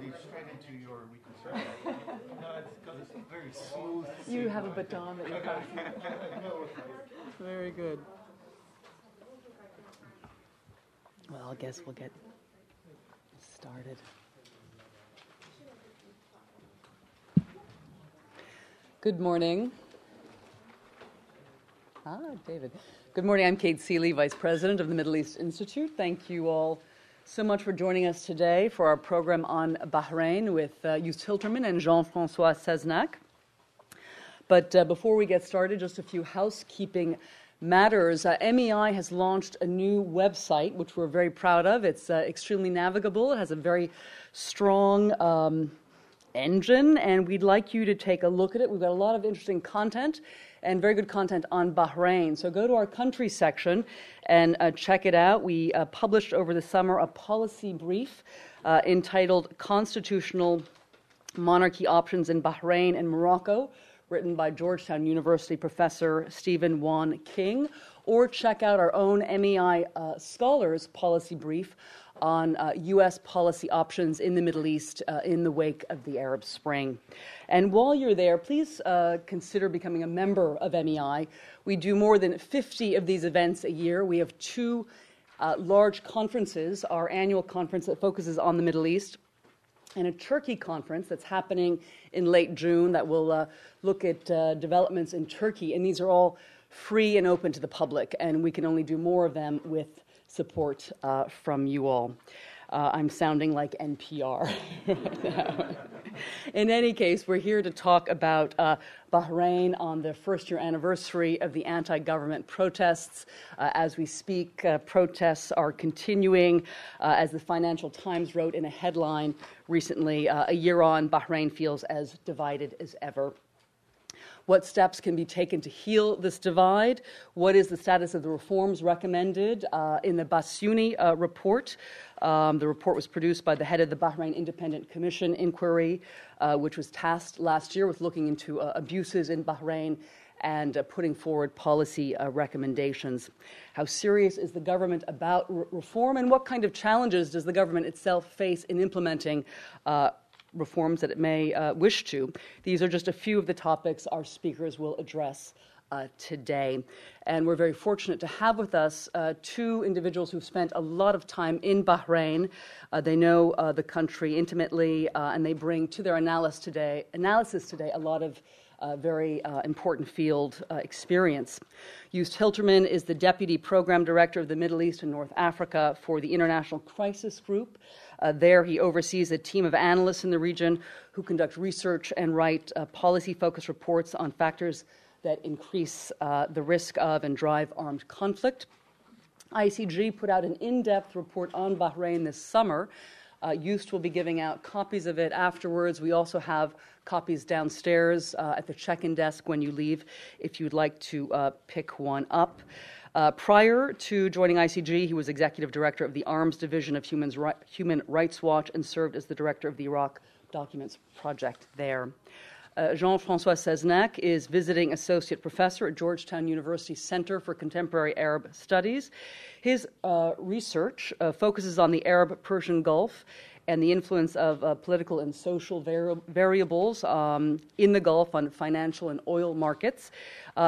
lead straight into your weekly sermon. No, it's because it's very smooth. You have a baton that you're passing. Very good. Well, I guess we'll get started. Good morning. David. Good morning. I'm Kate Seeley, Vice President of the Middle East Institute. Thank you all so much for joining us today for our program on Bahrain with Joost Hiltermann and Jean-Francois Seznec. But before we get started, just a few housekeeping matters. MEI has launched a new website, which we're very proud of. It's extremely navigable. It has a very strong engine, and we'd like you to take a look at it. We've got a lot of interesting content and very good content on Bahrain. So go to our country section and check it out. We published over the summer a policy brief entitled Constitutional Monarchy Options in Bahrain and Morocco, written by Georgetown University professor Stephen Wan King, or check out our own MEI Scholars policy brief on U.S. policy options in the Middle East in the wake of the Arab Spring. And while you're there, please consider becoming a member of MEI. We do more than 50 of these events a year. We have two large conferences, our annual conference that focuses on the Middle East, and a Turkey conference that's happening in late June that will look at developments in Turkey. And these are all free and open to the public, and we can only do more of them with support from you all. I'm sounding like NPR right now. In any case, we're here to talk about Bahrain on the first-year anniversary of the anti-government protests. As we speak, protests are continuing. As the Financial Times wrote in a headline recently, a year on, Bahrain feels as divided as ever. What steps can be taken to heal this divide? What is the status of the reforms recommended in the Basuni report? The report was produced by the head of the Bahrain Independent Commission inquiry, which was tasked last year with looking into abuses in Bahrain and putting forward policy recommendations. How serious is the government about reform, and what kind of challenges does the government itself face in implementing reforms that it may wish to? These are just a few of the topics our speakers will address today. And we're very fortunate to have with us two individuals who've spent a lot of time in Bahrain. They know the country intimately, and they bring to their analysis today a lot of very important field experience. Joost Hiltermann is the Deputy Program Director of the Middle East and North Africa for the International Crisis Group. There he oversees a team of analysts in the region who conduct research and write policy-focused reports on factors that increase the risk of and drive armed conflict. ICG put out an in-depth report on Bahrain this summer. Joost will be giving out copies of it afterwards. We also have copies downstairs at the check-in desk when you leave if you'd like to pick one up. Prior to joining ICG, he was Executive Director of the Arms Division of Human Rights Watch and served as the Director of the Iraq Documents Project there. Jean-Francois Seznec is Visiting Associate Professor at Georgetown University Center for Contemporary Arab Studies. His research focuses on the Arab-Persian Gulf and the influence of political and social variables in the Gulf on financial and oil markets.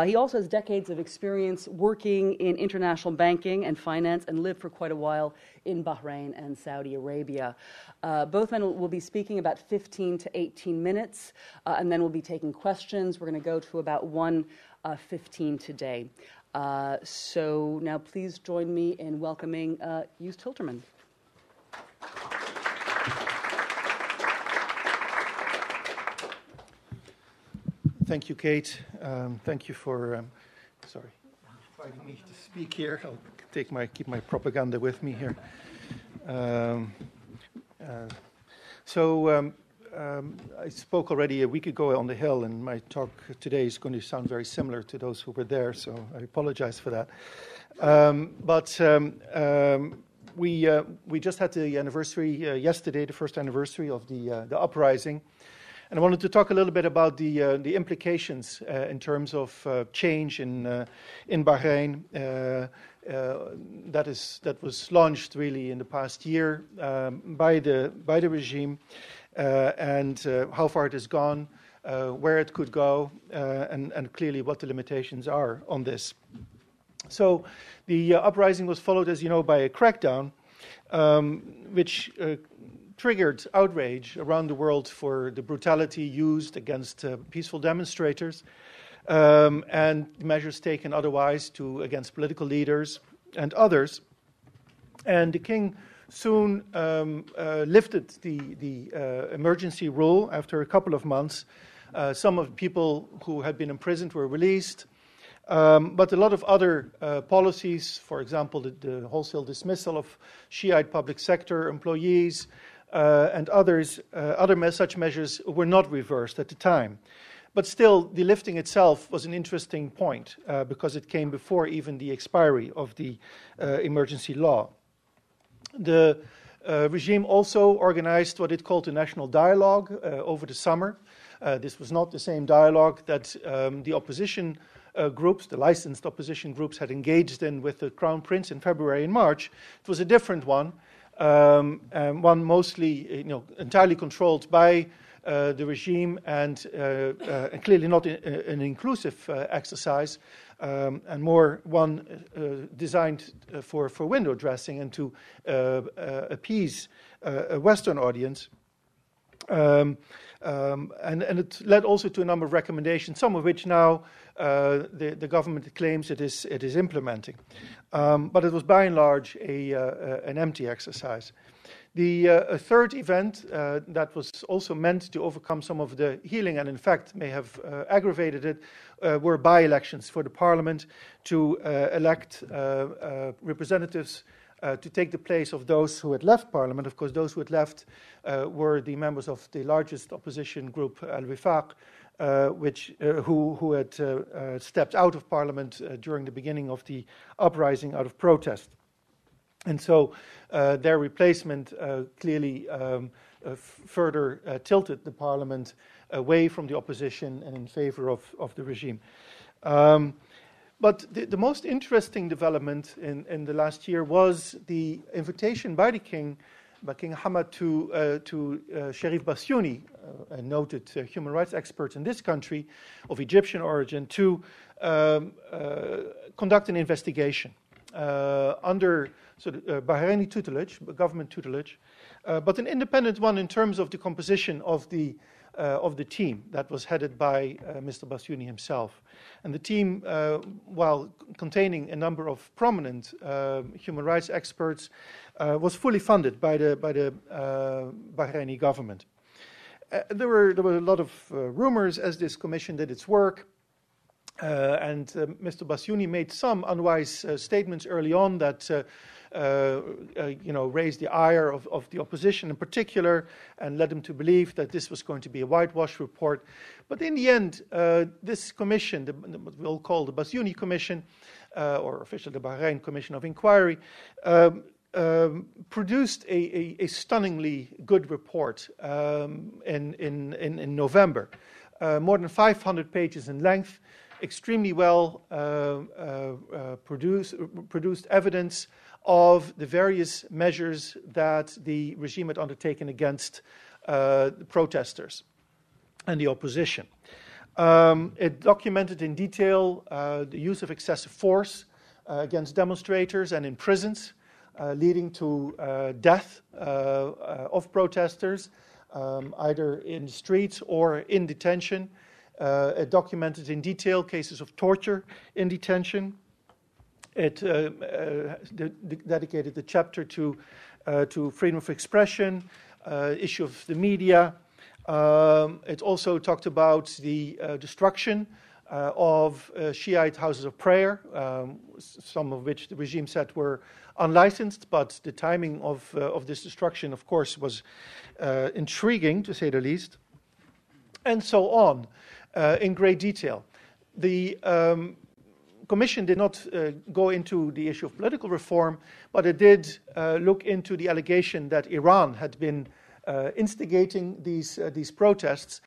He also has decades of experience working in international banking and finance and lived for quite a while in Bahrain and Saudi Arabia. Both men will be speaking about 15 to 18 minutes, and then we'll be taking questions. We're going to go to about 1:15 today. So now please join me in welcoming Joost Hiltermann. Thank you, Kate. Thank you for inviting me to speak here. I'll keep my propaganda with me here. I spoke already a week ago on the Hill, and my talk today is going to sound very similar to those who were there, so I apologize for that. We just had the anniversary yesterday, the first anniversary of the uprising. And I wanted to talk a little bit about the implications in terms of change in Bahrain that was launched really in the past year by the regime, and how far it has gone, where it could go, and clearly what the limitations are on this. So the uprising was followed, as you know, by a crackdown, which triggered outrage around the world for the brutality used against peaceful demonstrators, and measures taken otherwise against political leaders and others. And the king soon lifted the emergency rule after a couple of months. Some of the people who had been imprisoned were released, but a lot of other policies, for example, the wholesale dismissal of Shiite public sector employees and others, such measures were not reversed at the time. But still, the lifting itself was an interesting point because it came before even the expiry of the emergency law. The regime also organized what it called a national dialogue over the summer. This was not the same dialogue that the opposition groups, the licensed opposition groups, had engaged in with the Crown Prince in February and March. It was a different one, and one mostly, entirely controlled by the regime, and clearly not an inclusive exercise, and more one designed for window dressing and to appease a Western audience. And it led also to a number of recommendations, some of which now the government claims it is implementing. But it was by and large an empty exercise. A third event that was also meant to overcome some of the healing, and in fact may have aggravated it, were by-elections for the parliament to elect representatives to take the place of those who had left parliament. Of course, those who had left were the members of the largest opposition group, Al-Wifaq, who had stepped out of parliament during the beginning of the uprising out of protest. And so their replacement clearly further tilted the parliament away from the opposition and in favor of the regime. But the most interesting development in the last year was the invitation by King Hamad to Sherif Bassiouni, a noted human rights expert in this country of Egyptian origin, to conduct an investigation under Bahraini tutelage, government tutelage, but an independent one in terms of the composition of the team that was headed by Mr. Bassiouni himself. And the team, while containing a number of prominent human rights experts, was fully funded by the Bahraini government. There were a lot of rumors as this commission did its work. And Mr. Bassiouni made some unwise statements early on that raised the ire of the opposition in particular, and led them to believe that this was going to be a whitewash report. But in the end, this commission, what we'll call the Bassiouni Commission, or officially the Bahrain Commission of Inquiry, produced a stunningly good report in November, more than 500 pages in length. Extremely well produced evidence of the various measures that the regime had undertaken against the protesters and the opposition. It documented in detail the use of excessive force against demonstrators and in prisons, leading to death of protesters, either in the streets or in detention. It documented in detail cases of torture in detention. It dedicated the chapter to freedom of expression, issue of the media. It also talked about the destruction of Shiite houses of prayer, some of which the regime said were unlicensed, but the timing of this destruction, of course, was intriguing, to say the least, and so on. In great detail. The Commission did not go into the issue of political reform, but it did look into the allegation that Iran had been instigating these protests,